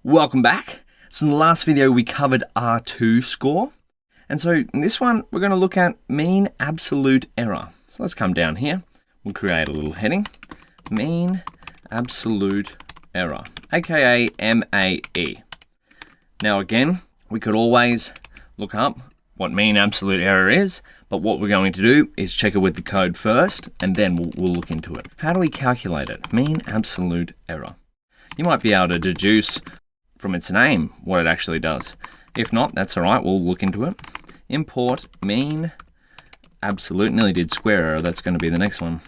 Welcome back. So in the last video we covered R2 score. And so in this one we're going to look at mean absolute error. So let's come down here. We'll create a little heading. Mean absolute error, aka MAE. Now again, we could always look up what mean absolute error is, but what we're going to do is check it with the code first, and then we'll look into it. How do we calculate it? Mean absolute error. You might be able to deduce from its name what it actually does. If not, that's all right, we'll look into it. Import mean absolute, nearly did square error, that's going to be the next one.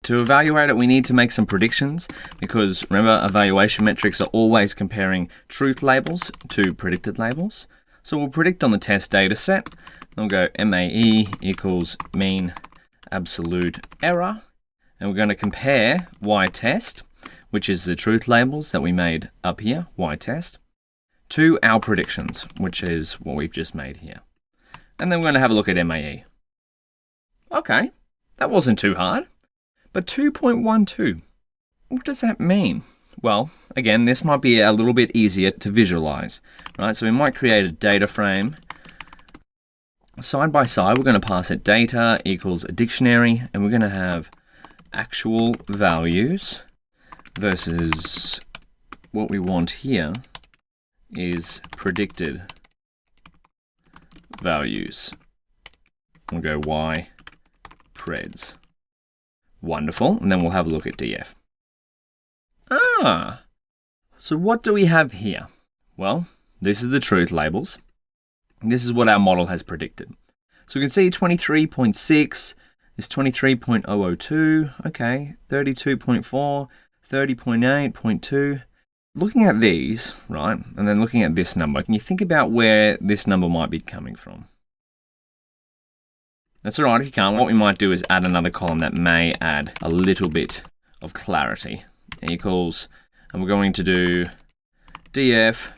To evaluate it, we need to make some predictions because remember, evaluation metrics are always comparing truth labels to predicted labels. So we'll predict on the test data set. We'll go MAE equals mean absolute error. And we're going to compare y-test, which is the truth labels that we made up here, y-test, to our predictions, which is what we've just made here. And then we're going to have a look at MAE. Okay, that wasn't too hard. But 2.12, what does that mean? Well, again, this might be a little bit easier to visualize, right? So we might create a data frame. Side by side, we're going to pass it data equals a dictionary, and we're going to have actual values versus what we want here is predicted values. We'll go y preds. Wonderful, and then we'll have a look at df. So what do we have here? Well, this is the truth labels. This is what our model has predicted. So we can see 23.6 is 23.002, okay, 32.4, 30.8.2. Looking at these, right, and then looking at this number, can you think about where this number might be coming from? That's all right if you can't. What we might do is add another column that may add a little bit of clarity. Equals, and we're going to do df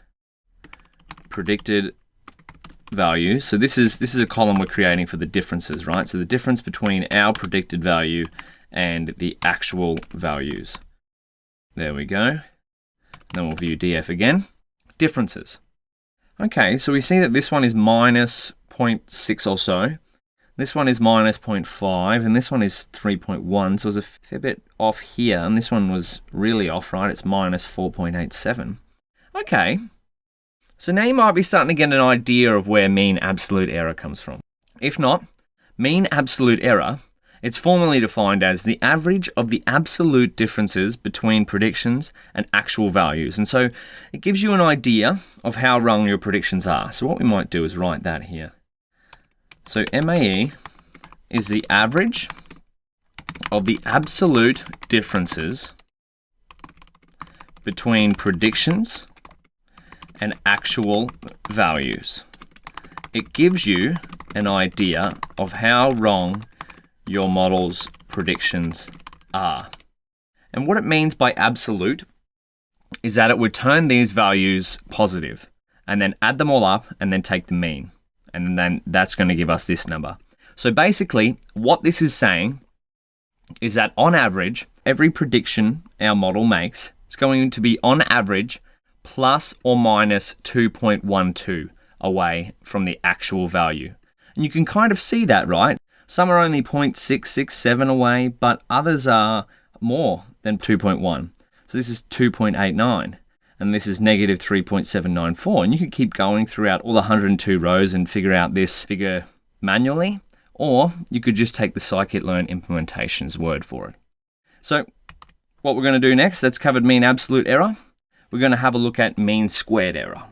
predicted values. So this is a column we're creating for the differences, right? So the difference between our predicted value and the actual values. There we go. Then we'll view df again. Differences. Okay, so we see that this one is minus 0.6 or so. This one is minus 0.5, and this one is 3.1, so it's a fair bit off here, and this one was really off, right? It's minus 4.87. Okay, so now you might be starting to get an idea of where mean absolute error comes from. If not, mean absolute error, it's formally defined as the average of the absolute differences between predictions and actual values. And so it gives you an idea of how wrong your predictions are. So what we might do is write that here. So MAE is the average of the absolute differences between predictions and actual values. It gives you an idea of how wrong your model's predictions are. And what it means by absolute is that it would turn these values positive and then add them all up and then take the mean. And then that's going to give us this number. So basically, what this is saying is that on average, every prediction our model makes is going to be on average plus or minus 2.12 away from the actual value. And you can kind of see that, right? Some are only 0.667 away, but others are more than 2.1. So this is 2.89. And this is negative 3.794. And you could keep going throughout all the 102 rows and figure out this figure manually, or you could just take the Scikit-learn implementation's word for it. So what we're going to do next, that's covered mean absolute error. We're going to have a look at mean squared error.